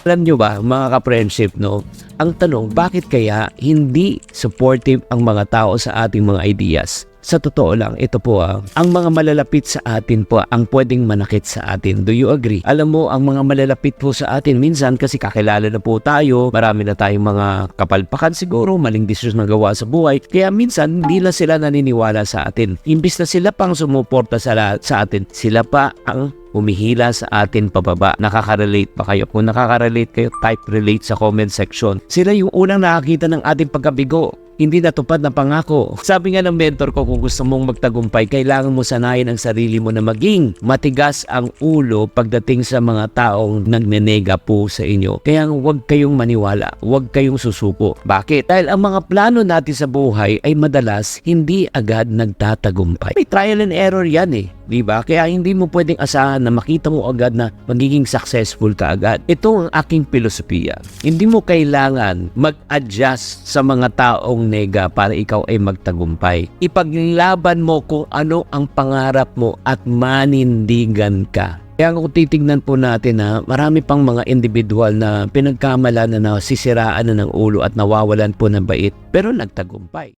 Alam nyo ba, mga ka-friendship, no? Ang tanong, bakit kaya hindi supportive ang mga tao sa ating mga ideas? Sa totoo lang, ito po ang mga malalapit sa atin po ang pwedeng manakit sa atin. Do you agree? Alam mo, ang mga malalapit po sa atin, minsan kasi kakilala na po tayo, marami na tayong mga kapalpakan siguro, maling desisyon na gawa sa buhay, kaya minsan hindi na sila naniniwala sa atin. Imbis na sila pang sumuporta sa atin, sila pa ang humihila sa atin pababa. Nakaka-relate pa kayo? Kung nakaka-relate kayo, type relate sa comment section. Sila yung unang nakakita ng ating pagkabigo, hindi natupad na pangako. Sabi nga ng mentor ko, kung gusto mong magtagumpay, kailangan mo sanayin ang sarili mo na maging matigas ang ulo pagdating sa mga taong nagnenega po sa inyo. Kaya huwag kayong maniwala, huwag kayong susuko. Bakit? Dahil ang mga plano natin sa buhay ay madalas hindi agad nagtatagumpay. May trial and error yan diba? Kaya hindi mo pwedeng asahan na makita mo agad na magiging successful ka agad. Ito ang aking filosofiya. Hindi mo kailangan mag-adjust sa mga taong nega para ikaw ay magtagumpay. Ipaglaban mo kung ano ang pangarap mo at manindigan ka. Kaya kung titignan po natin na marami pang mga individual na pinagkamalan na nasisiraan na ng ulo at nawawalan po ng bait pero nagtagumpay.